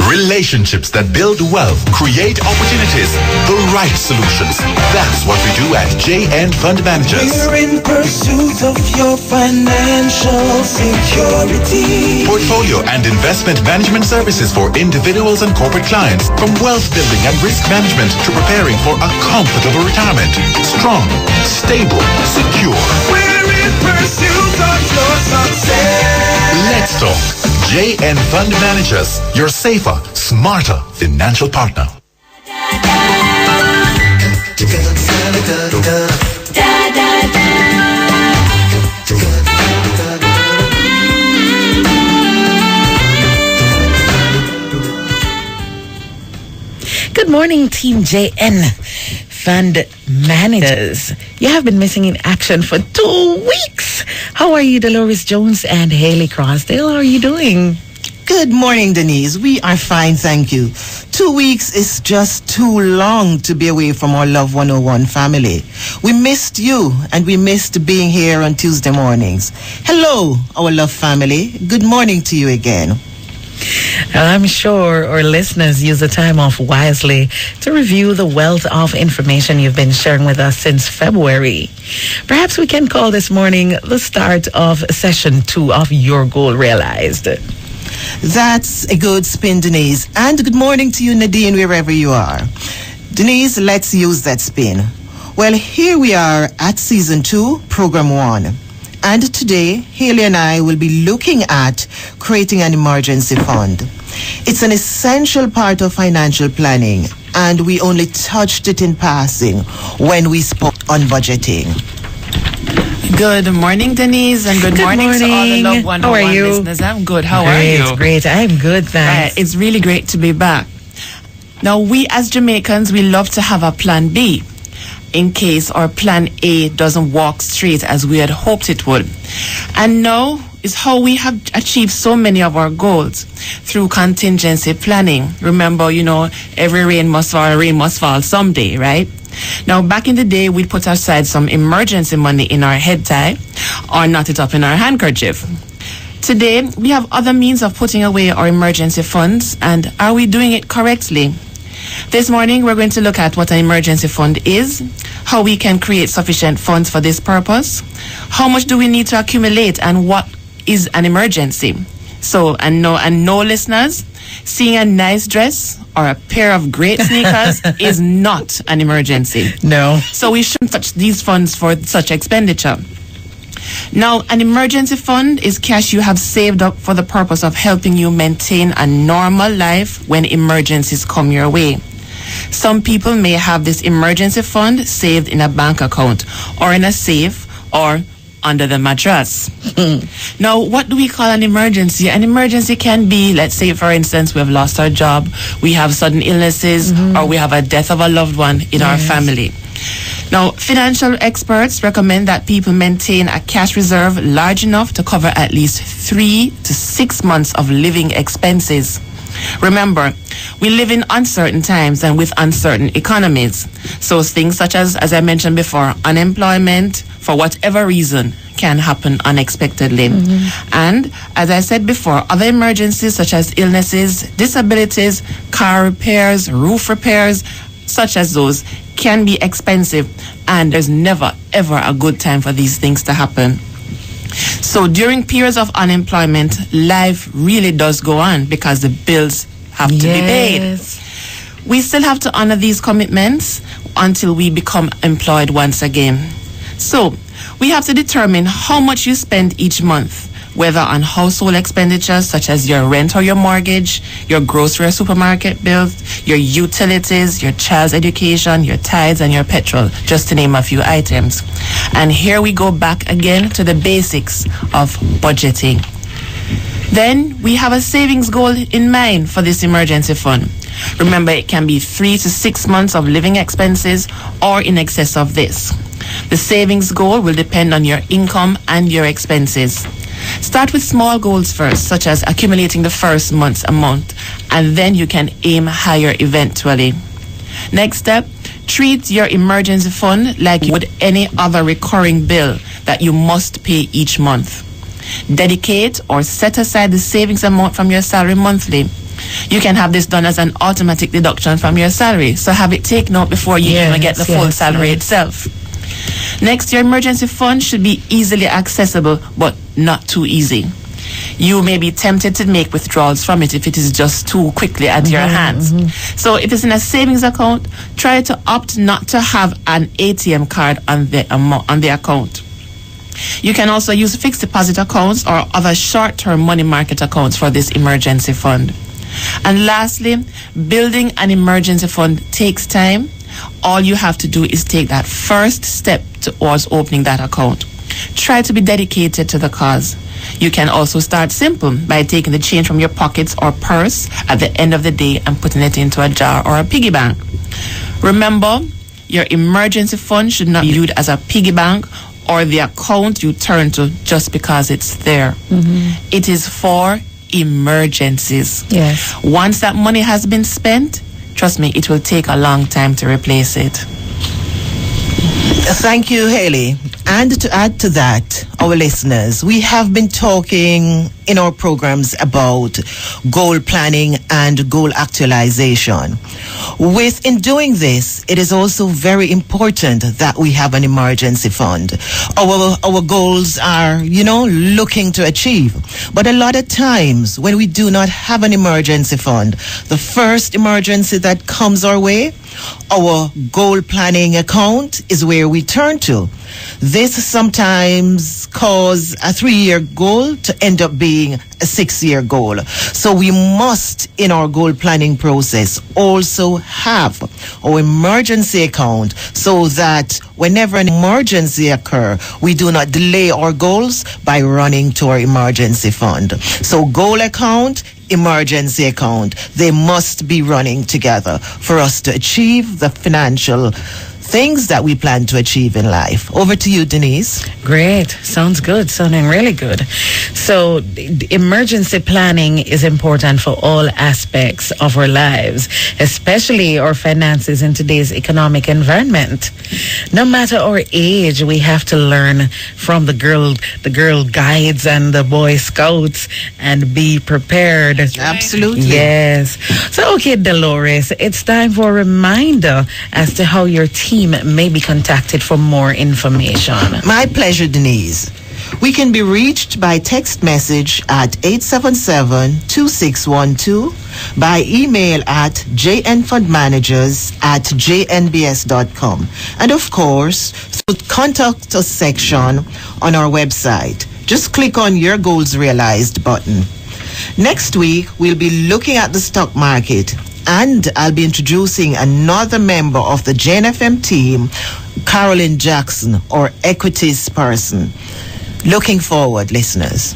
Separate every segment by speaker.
Speaker 1: Relationships that build wealth, create opportunities, the right solutions. That's what we do at JN Fund Managers.
Speaker 2: We're in pursuit of your financial security.
Speaker 1: Portfolio and investment management services for individuals and corporate clients, from wealth building and risk management to preparing for a comfortable retirement. Strong, stable, secure.
Speaker 2: We're in pursuit of your success.
Speaker 1: Let's talk. JN Fund Managers, your safer, smarter financial partner.
Speaker 3: Good morning, Team JN Fund Managers. You have been missing in action for 2 weeks. How are you, Dolores Jones and Haley Crossdale? How are you doing?
Speaker 4: Good morning, Denise. We are fine, thank you. 2 weeks is just too long to be away from our Love 101 family. We missed you, and we missed being here on Tuesday mornings. Hello, our Love family. Good morning to you again.
Speaker 3: I'm sure our listeners use the time off wisely to review the wealth of information you've been sharing with us since February. Perhaps we can call this morning the start of session 2 of Your Goal Realized.
Speaker 4: That's a good spin, Denise. And good morning to you, Nadine, wherever you are. Denise, let's use that spin. Well, here we are at Season 2, Program 1. And today, Haley and I will be looking at creating an emergency fund. It's an essential part of financial planning, and we only touched it in passing when we spoke on budgeting.
Speaker 5: Good morning, Denise, and good morning to all the Love 101
Speaker 3: How are you?
Speaker 5: listeners. I'm good. How are you?
Speaker 3: Great. I'm good, thanks.
Speaker 5: It's really great to be back. Now, we as Jamaicans, we love to have a plan B in case our plan A doesn't walk straight as we had hoped it would. And now is how we have achieved so many of our goals through contingency planning. Remember, every rain must fall someday, right? Now, back in the day, we'd put aside some emergency money in our head tie or knot it up in our handkerchief. Today, we have other means of putting away our emergency funds, and are we doing it correctly? This morning, we're going to look at what an emergency fund is, how we can create sufficient funds for this purpose, how much do we need to accumulate, and what is an emergency. So, and no listeners, seeing a nice dress or a pair of great sneakers is not an emergency.
Speaker 3: No.
Speaker 5: So we shouldn't touch these funds for such expenditure. Now, an emergency fund is cash you have saved up for the purpose of helping you maintain a normal life when emergencies come your way. Some people may have this emergency fund saved in a bank account or in a safe or under the mattress. Now, what do we call an emergency? An emergency can be, let's say, for instance, we have lost our job, we have sudden illnesses, or we have a death of a loved one in our family. Now, financial experts recommend that people maintain a cash reserve large enough to cover at least 3 to 6 months of living expenses. Remember, we live in uncertain times and with uncertain economies. So things such as I mentioned before, unemployment, for whatever reason, can happen unexpectedly. And as I said before, other emergencies such as illnesses, disabilities, car repairs, roof repairs, such as those, can be expensive, and there's never, ever a good time for these things to happen. So during periods of unemployment, life really does go on because the bills have to be paid. We still have to honor these commitments until we become employed once again. So we have to determine how much you spend each month, whether on household expenditures such as your rent or your mortgage, your grocery or supermarket bills, your utilities, your child's education, your tithes, and your petrol, just to name a few items. And here we go back again to the basics of budgeting. Then we have a savings goal in mind for this emergency fund. Remember, it can be 3 to 6 months of living expenses or in excess of this. The savings goal will depend on your income and your expenses. Start with small goals first, such as accumulating the first month's amount, and then you can aim higher eventually. Next step, treat your emergency fund like you would any other recurring bill that you must pay each month. Dedicate or set aside the savings amount from your salary monthly. You can have this done as an automatic deduction from your salary. So have it taken out before you even get the full salary itself. Next, your emergency fund should be easily accessible, but not too easy. You may be tempted to make withdrawals from it if it is just too quickly at your hands. So if it's in a savings account, try to opt not to have an ATM card on the account. You can also use fixed deposit accounts or other short-term money market accounts for this emergency fund. And lastly, building an emergency fund takes time. All you have to do is take that first step towards opening that account. Try to be dedicated to the cause. You can also start simple by taking the change from your pockets or purse at the end of the day and putting it into a jar or a piggy bank. Remember, your emergency fund should not be viewed as a piggy bank or the account you turn to just because it's there. It is for emergencies.
Speaker 3: Yes.
Speaker 5: Once that money has been spent, trust me, it will take a long time to replace it.
Speaker 4: Thank you, Haley. And to add to that, our listeners, we have been talking in our programs about goal planning and goal actualization. In doing this, it is also very important that we have an emergency fund. Our goals are, looking to achieve. But a lot of times when we do not have an emergency fund, the first emergency that comes our way, our goal planning account is where we turn to. This sometimes cause a 3-year goal to end up being a 6-year goal. So we must, in our goal planning process, also have our emergency account so that whenever an emergency occurs, we do not delay our goals by running to our emergency fund. So goal account, emergency account, they must be running together for us to achieve the financial things that we plan to achieve in life. Over to you, Denise.
Speaker 3: Great. Sounds good. Sounding really good. So emergency planning is important for all aspects of our lives, especially our finances in today's economic environment. No matter our age, we have to learn from the girl guides and the Boy Scouts and be prepared.
Speaker 4: Absolutely.
Speaker 3: Yes. So, okay, Dolores, it's time for a reminder as to how your team may be contacted for more information.
Speaker 4: My pleasure, Denise. We can be reached by text message at 877-2612, by email at jnfundmanagers@jnbs.com, and of course, through the contact us section on our website. Just click on Your Goals Realized button. Next week, we'll be looking at the stock market, and I'll be introducing another member of the JNFM team, Carolyn Jackson, our equities person. Looking forward, listeners.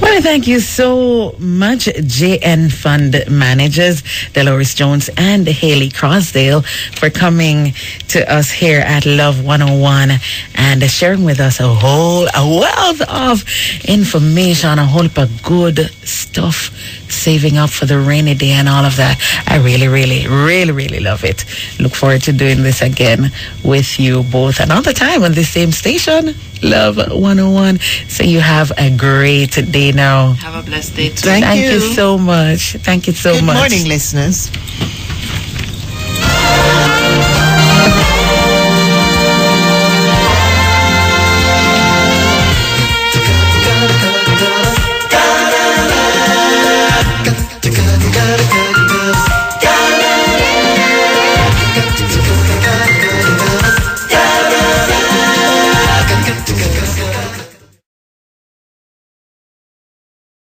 Speaker 3: Well, thank you so much, JN Fund Managers, Dolores Jones and Haley Crosdale, for coming to us here at Love 101 and sharing with us a wealth of information, a whole heap of good stuff, saving up for the rainy day and all of that. I really, really, really, really love it. Look forward to doing this again with you both another time on this same station, Love 101. So you have a great day now.
Speaker 5: Have a blessed day too.
Speaker 4: Thank
Speaker 3: you
Speaker 4: you
Speaker 3: so much. Thank you so much.
Speaker 4: Good morning, listeners.